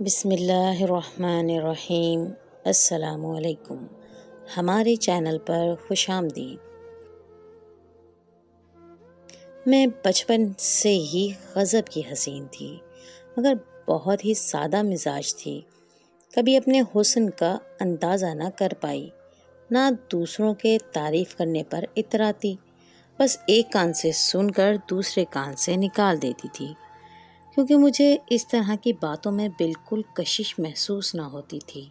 بسم اللہ الرحمن الرحیم۔ السلام علیکم، ہمارے چینل پر خوش آمدید۔ میں بچپن سے ہی غضب کی حسین تھی، مگر بہت ہی سادہ مزاج تھی۔ کبھی اپنے حسن کا اندازہ نہ کر پائی، نہ دوسروں کے تعریف کرنے پر اتراتی، بس ایک کان سے سن کر دوسرے کان سے نکال دیتی تھی، کیونکہ مجھے اس طرح کی باتوں میں بالکل کشش محسوس نہ ہوتی تھی۔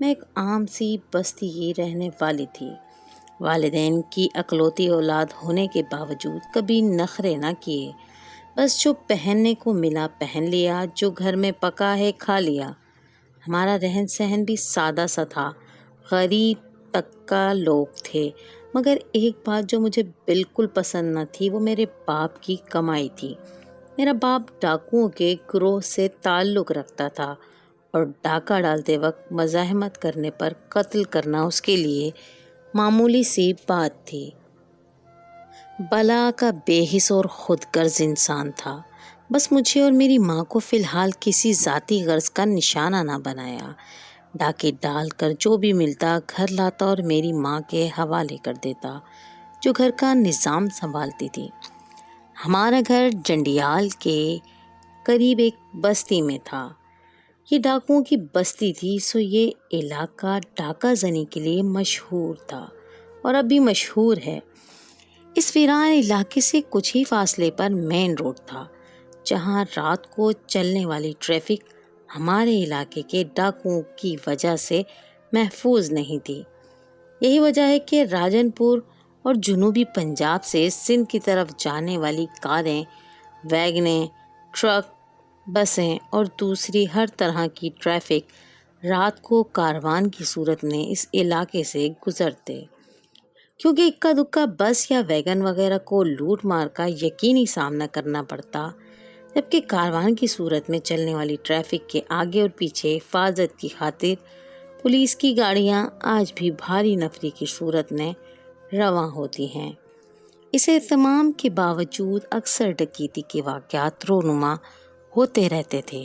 میں ایک عام سی بستی کی رہنے والی تھی، والدین کی اکلوتی اولاد ہونے کے باوجود کبھی نخرے نہ کیے، بس جو پہننے کو ملا پہن لیا، جو گھر میں پکا ہے کھا لیا۔ ہمارا رہن سہن بھی سادہ سا تھا، غریب طبقہ لوگ تھے، مگر ایک بات جو مجھے بالکل پسند نہ تھی وہ میرے باپ کی کمائی تھی۔ میرا باپ ڈاکوؤں کے گروہ سے تعلق رکھتا تھا اور ڈاکہ ڈالتے وقت مزاحمت کرنے پر قتل کرنا اس کے لیے معمولی سی بات تھی۔ بلا کا بے حس اور خود غرض انسان تھا، بس مجھے اور میری ماں کو فی الحال کسی ذاتی غرض کا نشانہ نہ بنایا۔ ڈاکے ڈال کر جو بھی ملتا گھر لاتا اور میری ماں کے حوالے کر دیتا، جو گھر کا نظام سنبھالتی تھی۔ ہمارا گھر جنڈیال کے قریب ایک بستی میں تھا۔ یہ ڈاکوؤں کی بستی تھی، سو یہ علاقہ ڈاکہ زنی کے لیے مشہور تھا اور اب بھی مشہور ہے۔ اس ویران علاقے سے کچھ ہی فاصلے پر مین روڈ تھا، جہاں رات کو چلنے والی ٹریفک ہمارے علاقے کے ڈاکوؤں کی وجہ سے محفوظ نہیں تھی۔ یہی وجہ ہے کہ راجن پور اور جنوبی پنجاب سے سندھ کی طرف جانے والی کاریں، ویگنیں، ٹرک، بسیں اور دوسری ہر طرح کی ٹریفک رات کو کاروان کی صورت میں اس علاقے سے گزرتے، کیونکہ اکا دکا بس یا ویگن وغیرہ کو لوٹ مار کا یقینی سامنا کرنا پڑتا، جبکہ کاروان کی صورت میں چلنے والی ٹریفک کے آگے اور پیچھے حفاظت کی خاطر پولیس کی گاڑیاں آج بھی بھاری نفری کی صورت میں رواں ہوتی ہیں۔ اس اہتمام کے باوجود اکثر ڈکیتی کے واقعات رونما ہوتے رہتے تھے۔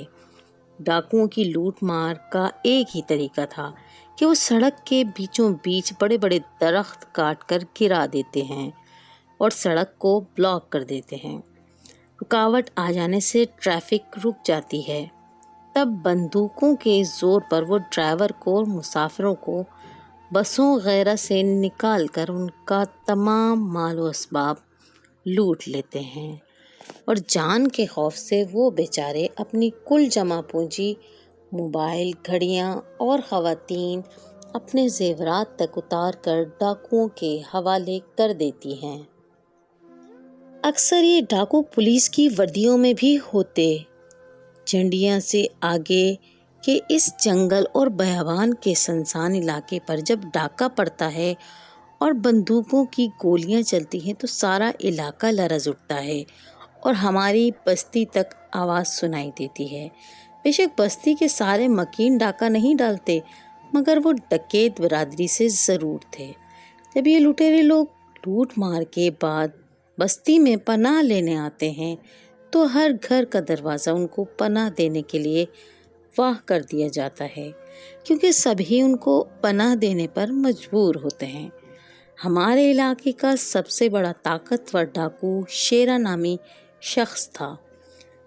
ڈاکوؤں کی لوٹ مار کا ایک ہی طریقہ تھا کہ وہ سڑک کے بیچوں بیچ بڑے بڑے درخت کاٹ کر گرا دیتے ہیں اور سڑک کو بلاک کر دیتے ہیں۔ رکاوٹ آ جانے سے ٹریفک رک جاتی ہے، تب بندوقوں کے زور پر وہ ڈرائیور کو اور مسافروں کو بسوں وغیرہ سے نکال کر ان کا تمام مال و اسباب لوٹ لیتے ہیں، اور جان کے خوف سے وہ بیچارے اپنی کل جمع پونجی، موبائل، گھڑیاں اور خواتین اپنے زیورات تک اتار کر ڈاکوؤں کے حوالے کر دیتی ہیں۔ اکثر یہ ڈاکو پولیس کی وردیوں میں بھی ہوتے۔ جھنڈیاں سے آگے کے اس جنگل اور بیابان کے سنسان علاقے پر جب ڈاکہ پڑتا ہے اور بندوقوں کی گولیاں چلتی ہیں تو سارا علاقہ لرز اٹھتا ہے اور ہماری بستی تک آواز سنائی دیتی ہے۔ بے شک بستی کے سارے مکین ڈاکہ نہیں ڈالتے، مگر وہ ڈکیت برادری سے ضرور تھے۔ جب یہ لٹیرے لوگ لوٹ مار کے بعد بستی میں پناہ لینے آتے ہیں تو ہر گھر کا دروازہ ان کو پناہ دینے کے لیے واہ کر دیا جاتا ہے، کیونکہ سبھی ان کو پناہ دینے پر مجبور ہوتے ہیں۔ ہمارے علاقے کا سب سے بڑا طاقتور ڈاکو شیرا نامی شخص تھا،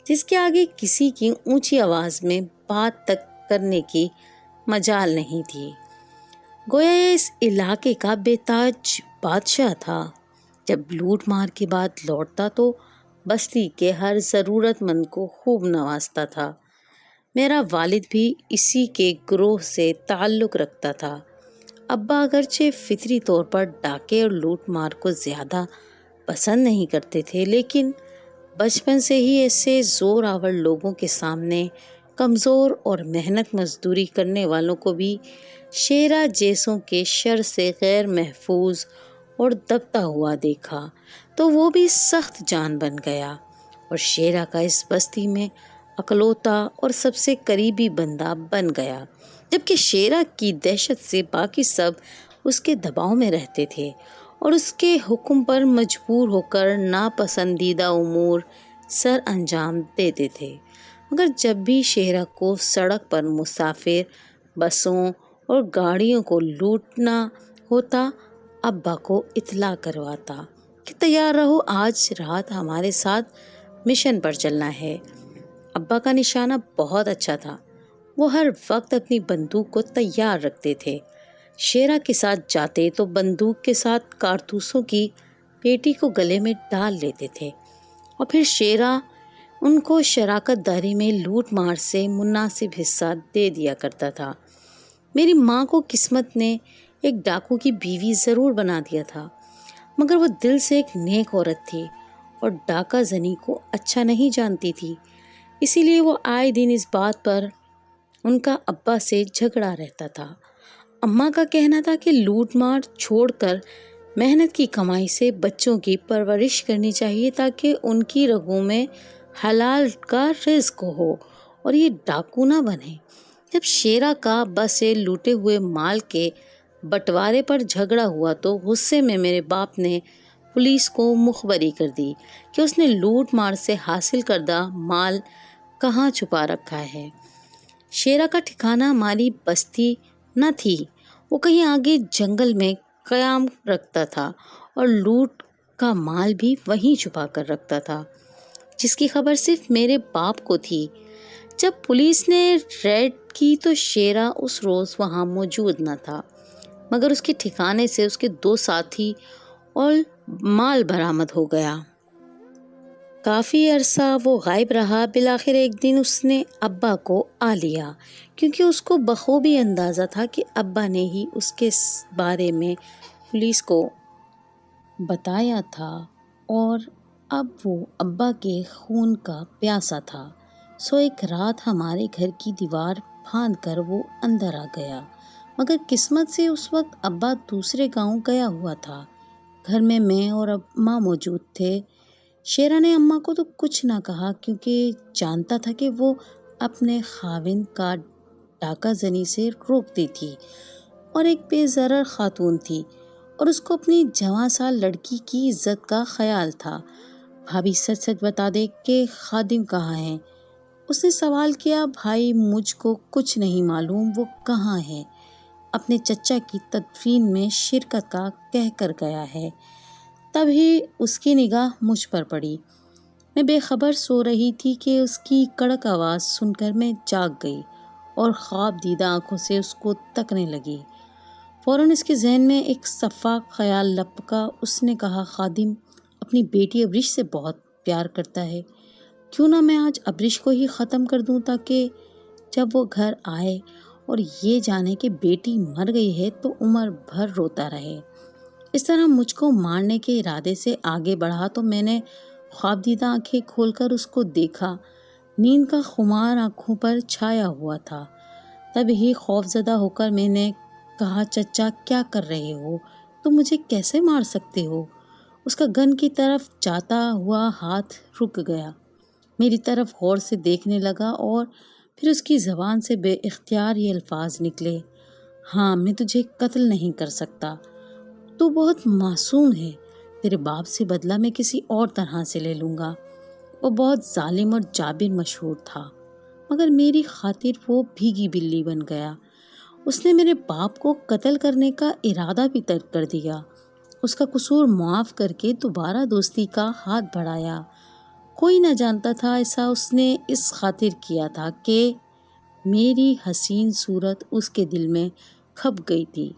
جس کے آگے کسی کی اونچی آواز میں بات تک کرنے کی مجال نہیں تھی۔ گویا یہ اس علاقے کا بے تاج بادشاہ تھا۔ جب لوٹ مار کے بعد لوٹتا تو بستی کے ہر ضرورت مند کو خوب نوازتا تھا۔ میرا والد بھی اسی کے گروہ سے تعلق رکھتا تھا۔ ابا اگرچہ فطری طور پر ڈاکے اور لوٹ مار کو زیادہ پسند نہیں کرتے تھے، لیکن بچپن سے ہی ایسے زور آور لوگوں کے سامنے کمزور اور محنت مزدوری کرنے والوں کو بھی شیرا جیسوں کے شر سے غیر محفوظ اور دبتا ہوا دیکھا تو وہ بھی سخت جان بن گیا اور شیرا کا اس بستی میں اکلوتا اور سب سے قریبی بندہ بن گیا، جبکہ شیرا کی دہشت سے باقی سب اس کے دباؤ میں رہتے تھے اور اس کے حکم پر مجبور ہو کر ناپسندیدہ امور سر انجام دیتے تھے۔ مگر جب بھی شیرا کو سڑک پر مسافر، بسوں اور گاڑیوں کو لوٹنا ہوتا، ابا کو اطلاع کرواتا کہ تیار رہو، آج رات ہمارے ساتھ مشن پر چلنا ہے۔ ابا کا نشانہ بہت اچھا تھا، وہ ہر وقت اپنی بندوق کو تیار رکھتے تھے۔ شیرا کے ساتھ جاتے تو بندوق کے ساتھ کارتوسوں کی پیٹی کو گلے میں ڈال لیتے تھے، اور پھر شیرا ان کو شراکت داری میں لوٹ مار سے مناسب حصہ دے دیا کرتا تھا۔ میری ماں کو قسمت نے ایک ڈاکو کی بیوی ضرور بنا دیا تھا، مگر وہ دل سے ایک نیک عورت تھی اور ڈاکہ زنی کو اچھا نہیں جانتی تھی، اسی لیے وہ آئے دن اس بات پر ان کا ابا سے جھگڑا رہتا تھا۔ اماں کا کہنا تھا کہ لوٹ مار چھوڑ کر محنت کی کمائی سے بچوں کی پرورش کرنی چاہیے تاکہ ان کی رگوں میں حلال کا رزق ہو اور یہ ڈاکو نہ بنے۔ جب شیرا کا ابا سے لوٹے ہوئے مال کے بٹوارے پر جھگڑا ہوا تو غصے میں میرے باپ نے پولیس کو مخبری کر دی کہ اس نے لوٹ مار سے حاصل کردہ مال کہاں چھپا رکھا ہے۔ شیرا کا ٹھکانہ ہماری بستی نہ تھی، وہ کہیں آگے جنگل میں قیام رکھتا تھا اور لوٹ کا مال بھی وہیں چھپا کر رکھتا تھا، جس کی خبر صرف میرے باپ کو تھی۔ جب پولیس نے ریڈ کی تو شیرا اس روز وہاں موجود نہ تھا، مگر اس کے ٹھکانے سے اس کے 2 ساتھی اور مال برآمد ہو گیا۔ کافی عرصہ وہ غائب رہا، بالآخر ایک دن اس نے ابا کو آ لیا، کیونکہ اس کو بخوبی اندازہ تھا کہ ابا نے ہی اس کے بارے میں پولیس کو بتایا تھا اور اب وہ ابا کے خون کا پیاسا تھا۔ سو ایک رات ہمارے گھر کی دیوار پھاند کر وہ اندر آ گیا، مگر قسمت سے اس وقت ابا دوسرے گاؤں گیا ہوا تھا۔ گھر میں اور اماں موجود تھے۔ شیرا نے اماں کو تو کچھ نہ کہا کیونکہ جانتا تھا کہ وہ اپنے خاوند کا ڈاکہ زنی سے روکتی تھی اور ایک بے ضرر خاتون تھی اور اس کو اپنی جوان سال لڑکی کی عزت کا خیال تھا۔ بھابھی سچ سچ بتا دے کہ خادم کہاں ہیں؟ اس نے سوال کیا۔ بھائی مجھ کو کچھ نہیں معلوم وہ کہاں ہے، اپنے چچا کی تدفین میں شرکت کا کہہ کر گیا ہے۔ تب ہی اس کی نگاہ مجھ پر پڑی۔ میں بے خبر سو رہی تھی کہ اس کی کڑک آواز سن کر میں جاگ گئی اور خواب دیدہ آنکھوں سے اس کو تکنے لگی۔ فوراً اس کے ذہن میں ایک صفاق خیال لپکا۔ اس نے کہا، خادم اپنی بیٹی ابریش سے بہت پیار کرتا ہے، کیوں نہ میں آج ابریش کو ہی ختم کر دوں تاکہ جب وہ گھر آئے اور یہ جانے کہ بیٹی مر گئی ہے تو عمر بھر روتا رہے۔ اس طرح مجھ کو مارنے کے ارادے سے آگے بڑھا تو میں نے خواب دیدہ آنکھیں کھول کر اس کو دیکھا۔ نیند کا خمار آنکھوں پر چھایا ہوا تھا۔ تب ہی خوف زدہ ہو کر میں نے کہا، چچا کیا کر رہے ہو؟ تم مجھے کیسے مار سکتے ہو؟ اس کا گن کی طرف جاتا ہوا ہاتھ رک گیا، میری طرف غور سے دیکھنے لگا اور پھر اس کی زبان سے بے اختیار یہ الفاظ نکلے، ہاں میں تجھے قتل نہیں کر سکتا، تو بہت معصوم ہے، تیرے باپ سے بدلہ میں کسی اور طرح سے لے لوں گا۔ وہ بہت ظالم اور جابر مشہور تھا، مگر میری خاطر وہ بھیگی بلی بن گیا۔ اس نے میرے باپ کو قتل کرنے کا ارادہ بھی ترک کر دیا، اس کا قصور معاف کر کے دوبارہ دوستی کا ہاتھ بڑھایا۔ کوئی نہ جانتا تھا ایسا اس نے اس خاطر کیا تھا کہ میری حسین صورت اس کے دل میں کھپ گئی تھی۔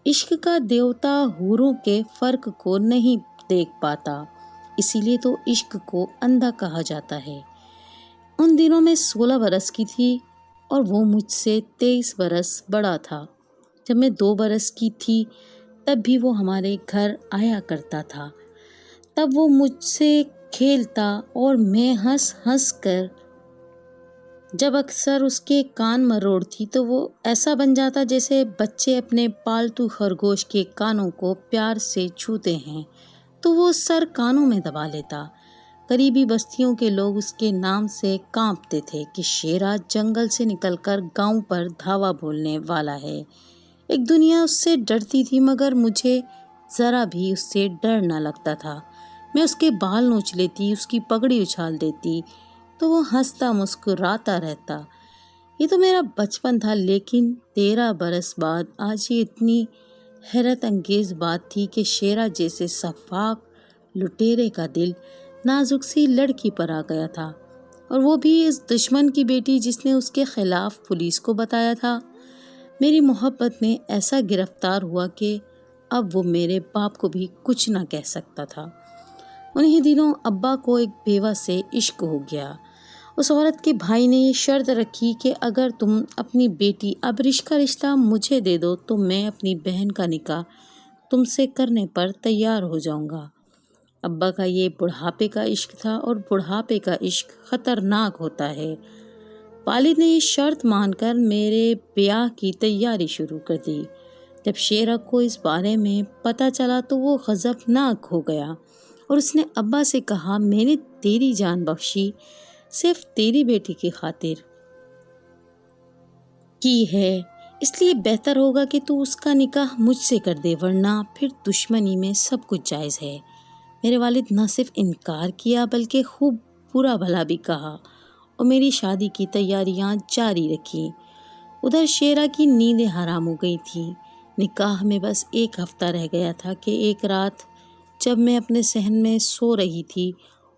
عشق کا دیوتا حوروں کے فرق کو نہیں دیکھ پاتا، اسی لیے تو عشق کو اندھا کہا جاتا ہے۔ ان دنوں میں 16 برس کی تھی اور وہ مجھ سے 23 برس بڑا تھا۔ جب میں 2 برس کی تھی تب بھی وہ ہمارے گھر آیا کرتا تھا۔ تب وہ مجھ سے کھیلتا اور میں ہنس ہنس کر جب اکثر اس کے کان مروڑتی تو وہ ایسا بن جاتا جیسے بچے اپنے پالتو خرگوش کے کانوں کو پیار سے چھوتے ہیں تو وہ سر کانوں میں دبا لیتا۔ قریبی بستیوں کے لوگ اس کے نام سے کانپتے تھے کہ شیرا جنگل سے نکل کر گاؤں پر دھاوا بولنے والا ہے۔ ایک دنیا اس سے ڈرتی تھی مگر مجھے ذرا بھی اس سے ڈر نہ لگتا تھا۔ میں اس کے بال نوچ لیتی، اس کی پگڑی اچھال دیتی، تو وہ ہنستا مسکراتا رہتا۔ یہ تو میرا بچپن تھا، لیکن 13 برس بعد آج یہ اتنی حیرت انگیز بات تھی کہ شیرا جیسے شفاف لٹیرے کا دل نازک سی لڑکی پر آ گیا تھا، اور وہ بھی اس دشمن کی بیٹی جس نے اس کے خلاف پولیس کو بتایا تھا۔ میری محبت میں ایسا گرفتار ہوا کہ اب وہ میرے باپ کو بھی کچھ نہ کہہ سکتا تھا۔ انہی دنوں ابا کو ایک بیوہ سے عشق ہو گیا۔ اس عورت کے بھائی نے یہ شرط رکھی کہ اگر تم اپنی بیٹی ابریش کا رشتہ مجھے دے دو تو میں اپنی بہن کا نکاح تم سے کرنے پر تیار ہو جاؤں گا۔ ابا کا یہ بڑھاپے کا عشق تھا، اور بڑھاپے کا عشق خطرناک ہوتا ہے۔ والد نے یہ شرط مان کر میرے بیاہ کی تیاری شروع کر دی۔ جب شیرا کو اس بارے میں پتہ چلا تو وہ غضبناک ہو گیا، اور اس نے ابا سے کہا، میں نے تیری جان بخشی صرف تیری بیٹی کی خاطر کی ہے، اس لیے بہتر ہوگا کہ تو اس کا نکاح مجھ سے کر دے، ورنہ پھر دشمنی میں سب کچھ جائز ہے۔ میرے والد نہ صرف انکار کیا بلکہ خوب برا بھلا بھی کہا، اور میری شادی کی تیاریاں جاری رکھی۔ ادھر شیرا کی نیندیں حرام ہو گئی تھی۔ نکاح میں بس 1 ہفتہ رہ گیا تھا کہ ایک رات جب میں اپنے صحن میں سو رہی تھی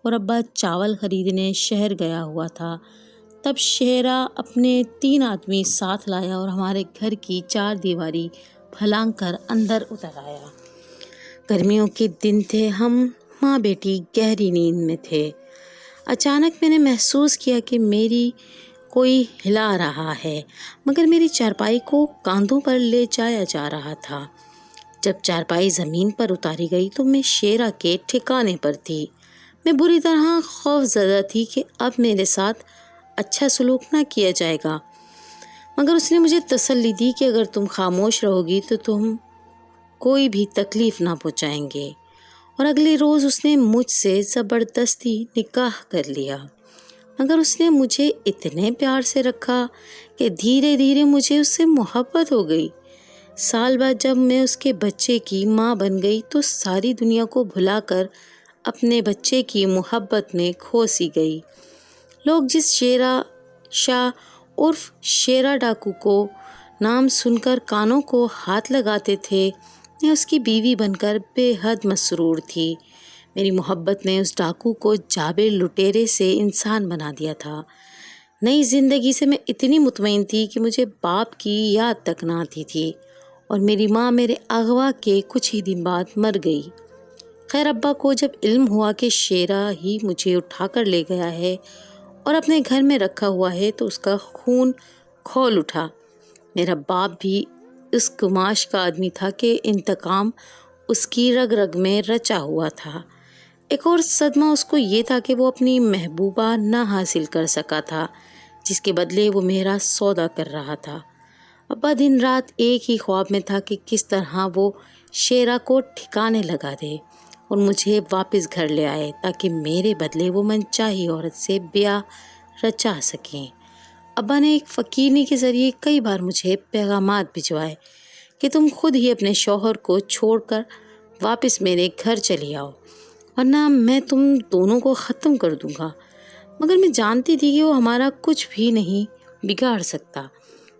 اور ابا چاول خریدنے شہر گیا ہوا تھا، تب شیرا اپنے 3 آدمی ساتھ لایا اور ہمارے گھر کی 4 دیواری پھلانگ کر اندر اتر آیا۔ گرمیوں کے دن تھے، ہم ماں بیٹی گہری نیند میں تھے۔ اچانک میں نے محسوس کیا کہ میری کوئی ہلا رہا ہے، مگر میری چارپائی کو کاندھوں پر لے جایا جا رہا تھا۔ جب چارپائی زمین پر اتاری گئی تو میں شیرا کے ٹھکانے پر تھی۔ میں بری طرح خوف زدہ تھی کہ اب میرے ساتھ اچھا سلوک نہ کیا جائے گا، مگر اس نے مجھے تسلی دی کہ اگر تم خاموش رہو گی تو تم کوئی بھی تکلیف نہ پہنچائیں گے، اور اگلے روز اس نے مجھ سے زبردستی نکاح کر لیا۔ مگر اس نے مجھے اتنے پیار سے رکھا کہ دھیرے دھیرے مجھے اس سے محبت ہو گئی۔ سال بعد جب میں اس کے بچے کی ماں بن گئی تو ساری دنیا کو بھلا کر اپنے بچے کی محبت میں کھو سی گئی۔ لوگ جس شیرا شاہ عرف شیرا ڈاکو کو نام سن کر کانوں کو ہاتھ لگاتے تھے، میں اس کی بیوی بن کر بے حد مسرور تھی۔ میری محبت نے اس ڈاکو کو جابر لٹیرے سے انسان بنا دیا تھا۔ نئی زندگی سے میں اتنی مطمئن تھی کہ مجھے باپ کی یاد تک نہ آتی تھی، اور میری ماں میرے اغوا کے کچھ ہی دن بعد مر گئی۔ خیر، ابا کو جب علم ہوا کہ شیرا ہی مجھے اٹھا کر لے گیا ہے اور اپنے گھر میں رکھا ہوا ہے تو اس کا خون کھول اٹھا۔ میرا باپ بھی اس قماش کا آدمی تھا کہ انتقام اس کی رگ رگ میں رچا ہوا تھا۔ ایک اور صدمہ اس کو یہ تھا کہ وہ اپنی محبوبہ نہ حاصل کر سکا تھا، جس کے بدلے وہ میرا سودا کر رہا تھا۔ ابا دن رات ایک ہی خواب میں تھا کہ کس طرح وہ شیرا کو ٹھکانے لگا دے اور مجھے واپس گھر لے آئے تاکہ میرے بدلے وہ منچاہی عورت سے بیاہ رچا سکیں۔ ابا نے ایک فقیرنی کے ذریعے کئی بار مجھے پیغامات بھجوائے کہ تم خود ہی اپنے شوہر کو چھوڑ کر واپس میرے گھر چلی آؤ، ورنہ میں تم دونوں کو ختم کر دوں گا۔ مگر میں جانتی تھی کہ وہ ہمارا کچھ بھی نہیں بگاڑ سکتا۔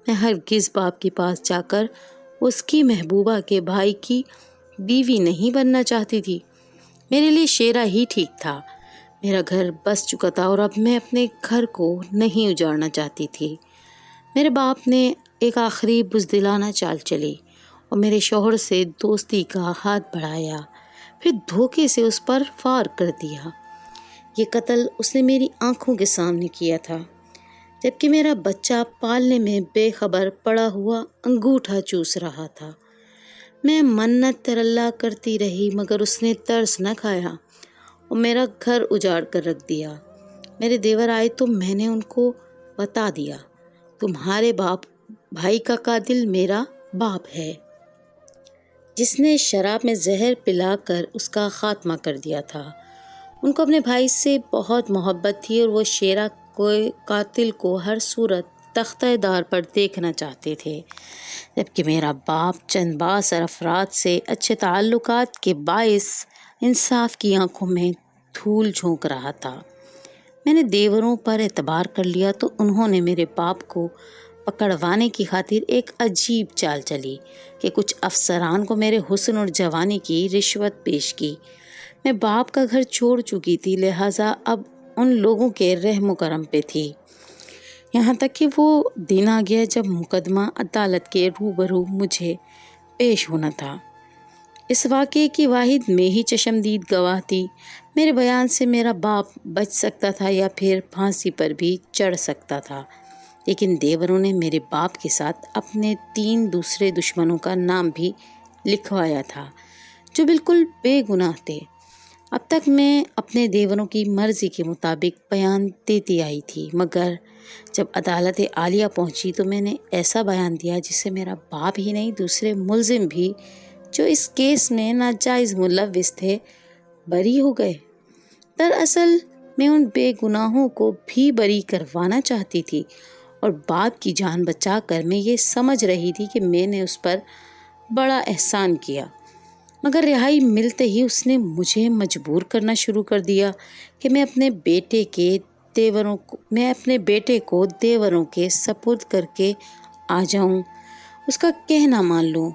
میں ہرگز باپ کے پاس جا کر اس کی محبوبہ کے بھائی کی بیوی نہیں بننا چاہتی تھی۔ میرے لیے شیرا ہی ٹھیک تھا۔ میرا گھر بس چکا تھا اور اب میں اپنے گھر کو نہیں اجاڑنا چاہتی تھی۔ میرے باپ نے ایک آخری بزدلانہ چال چلی اور میرے شوہر سے دوستی کا ہاتھ بڑھایا، پھر دھوکے سے اس پر وار کر دیا۔ یہ قتل اس نے میری آنکھوں کے سامنے کیا تھا، جبکہ میرا بچہ پالنے میں بے خبر پڑا ہوا انگوٹھا چوس رہا تھا۔ میں منت ترلا کرتی رہی مگر اس نے ترس نہ کھایا اور میرا گھر اجاڑ کر رکھ دیا۔ میرے دیور آئے تو میں نے ان کو بتا دیا، تمہارے باپ بھائی کا قاتل میرا باپ ہے، جس نے شراب میں زہر پلا کر اس کا خاتمہ کر دیا تھا۔ ان کو اپنے بھائی سے بہت محبت تھی اور وہ شیرا کو قاتل کو ہر صورت تختہ دار پر دیکھنا چاہتے تھے، جبکہ میرا باپ چند بااثر افراد سے اچھے تعلقات کے باعث انصاف کی آنکھوں میں دھول جھونک رہا تھا۔ میں نے دیوروں پر اعتبار کر لیا تو انہوں نے میرے باپ کو پکڑوانے کی خاطر ایک عجیب چال چلی کہ کچھ افسران کو میرے حسن اور جوانی کی رشوت پیش کی۔ میں باپ کا گھر چھوڑ چکی تھی، لہٰذا اب ان لوگوں کے رحم و کرم پہ تھی۔ یہاں تک کہ وہ دن آ گیا جب مقدمہ عدالت کے روبرو مجھے پیش ہونا تھا۔ اس واقعے کی واحد میں ہی چشمدید گواہ تھی۔ میرے بیان سے میرا باپ بچ سکتا تھا یا پھر پھانسی پر بھی چڑھ سکتا تھا، لیکن دیوروں نے میرے باپ کے ساتھ اپنے 3 دوسرے دشمنوں کا نام بھی لکھوایا تھا جو بالکل بے گناہ تھے۔ اب تک میں اپنے دیوروں کی مرضی کے مطابق بیان دیتی آئی تھی، مگر جب عدالت عالیہ پہنچی تو میں نے ایسا بیان دیا جس سے میرا باپ ہی نہیں دوسرے ملزم بھی جو اس کیس میں ناجائز ملوث تھے بری ہو گئے۔ دراصل میں ان بے گناہوں کو بھی بری کروانا چاہتی تھی اور باپ کی جان بچا کر میں یہ سمجھ رہی تھی کہ میں نے اس پر بڑا احسان کیا، مگر رہائی ملتے ہی اس نے مجھے مجبور کرنا شروع کر دیا کہ میں اپنے بیٹے کو دیوروں کے سپرد کر کے آ جاؤں، اس کا کہنا مان لوں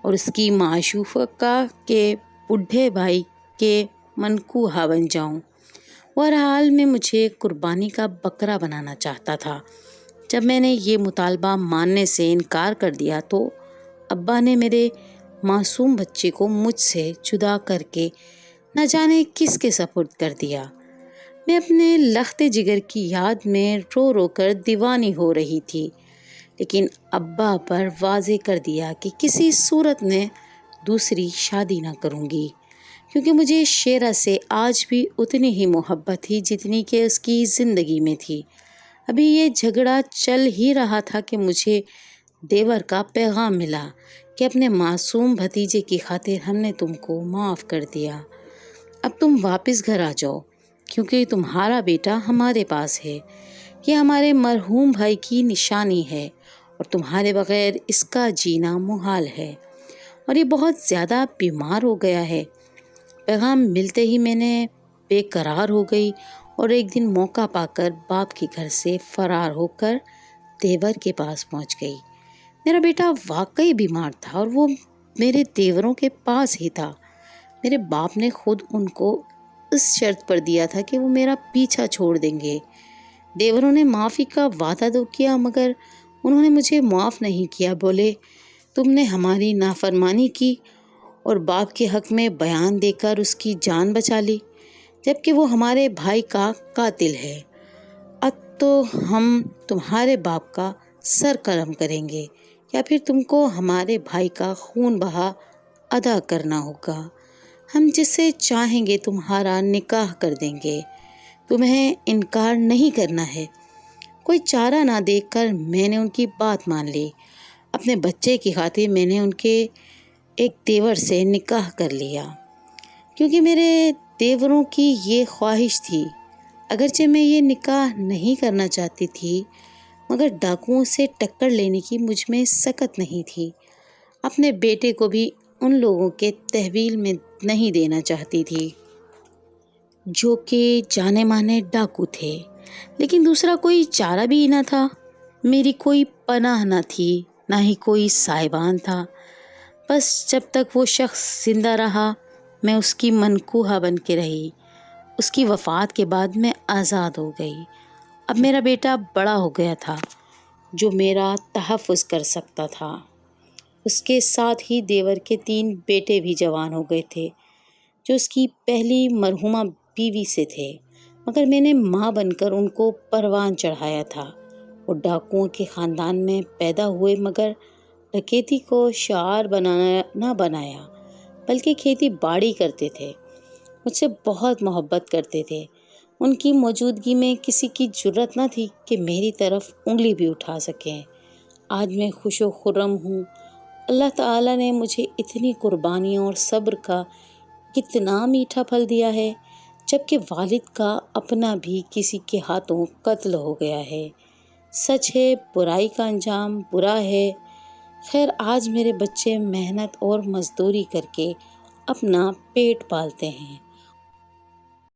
اور اس کی معشوقہ کے بڈھے بھائی کے منکوہا بن جاؤں۔ وہ ہر حال میں مجھے قربانی کا بکرا بنانا چاہتا تھا۔ جب میں نے یہ مطالبہ ماننے سے انکار کر دیا تو ابا نے میرے معصوم بچے کو مجھ سے جدا کر کے نہ جانے کس کے سپرد کر دیا۔ میں اپنے لخت جگر کی یاد میں رو رو کر دیوانی ہو رہی تھی، لیکن ابا پر واضح کر دیا کہ کسی صورت میں دوسری شادی نہ کروں گی، کیونکہ مجھے شیرہ سے آج بھی اتنی ہی محبت تھی جتنی کہ اس کی زندگی میں تھی۔ ابھی یہ جھگڑا چل ہی رہا تھا کہ مجھے دیور کا پیغام ملا کہ اپنے معصوم بھتیجے کی خاطر ہم نے تم کو معاف کر دیا، اب تم واپس گھر آ جاؤ کیونکہ تمہارا بیٹا ہمارے پاس ہے۔ یہ ہمارے مرحوم بھائی کی نشانی ہے اور تمہارے بغیر اس کا جینا محال ہے، اور یہ بہت زیادہ بیمار ہو گیا ہے۔ پیغام ملتے ہی میں نے بے قرار ہو گئی اور ایک دن موقع پا کر باپ کے گھر سے فرار ہو کر دیور کے پاس پہنچ گئی۔ میرا بیٹا واقعی بیمار تھا اور وہ میرے دیوروں کے پاس ہی تھا۔ میرے باپ نے خود ان کو اس شرط پر دیا تھا کہ وہ میرا پیچھا چھوڑ دیں گے۔ دیوروں نے معافی کا وعدہ تو کیا، مگر انہوں نے مجھے معاف نہیں کیا۔ بولے، تم نے ہماری نافرمانی کی اور باپ کے حق میں بیان دے کر اس کی جان بچا لی، جبکہ وہ ہمارے بھائی کا قاتل ہے۔ اب تو ہم تمہارے باپ کا سر قلم کریں گے یا پھر تم کو ہمارے بھائی کا خون بہا ادا کرنا ہوگا۔ ہم جس سے چاہیں گے تمہارا نکاح کر دیں گے، تمہیں انکار نہیں کرنا ہے۔ کوئی چارہ نہ دیکھ کر میں نے ان کی بات مان لی۔ اپنے بچے کی خاطر میں نے ان کے ایک دیور سے نکاح کر لیا، کیونکہ میرے دیوروں کی یہ خواہش تھی۔ اگرچہ میں یہ نکاح نہیں کرنا چاہتی تھی، مگر ڈاکوؤں سے ٹکر لینے کی مجھ میں سکت نہیں تھی۔ اپنے بیٹے کو بھی ان لوگوں کے تحویل میں نہیں دینا چاہتی تھی جو کہ جانے مانے ڈاکو تھے، لیکن دوسرا کوئی چارہ بھی نہ تھا۔ میری کوئی پناہ نہ تھی، نہ ہی کوئی سائبان تھا۔ بس جب تک وہ شخص زندہ رہا میں اس کی منکوہا بن کے رہی۔ اس کی وفات کے بعد میں آزاد ہو گئی۔ اب میرا بیٹا بڑا ہو گیا تھا جو میرا تحفظ کر سکتا تھا۔ اس کے ساتھ ہی دیور کے 3 بیٹے بھی جوان ہو گئے تھے جو اس کی پہلی مرحومہ بیوی سے تھے، مگر میں نے ماں بن کر ان کو پروان چڑھایا تھا۔ وہ ڈاکوؤں کے خاندان میں پیدا ہوئے، مگر ڈکیتی کو شعار نہ بنایا، بلکہ کھیتی باڑی کرتے تھے۔ مجھ سے بہت محبت کرتے تھے۔ ان کی موجودگی میں کسی کی جرأت نہ تھی کہ میری طرف انگلی بھی اٹھا سکیں۔ آج میں خوش و خرم ہوں۔ اللہ تعالیٰ نے مجھے اتنی قربانیوں اور صبر کا کتنا میٹھا پھل دیا ہے، جبکہ والد کا اپنا بھی کسی کے ہاتھوں قتل ہو گیا ہے۔ سچ ہے، برائی کا انجام برا ہے۔ خیر، آج میرے بچے محنت اور مزدوری کر کے اپنا پیٹ پالتے ہیں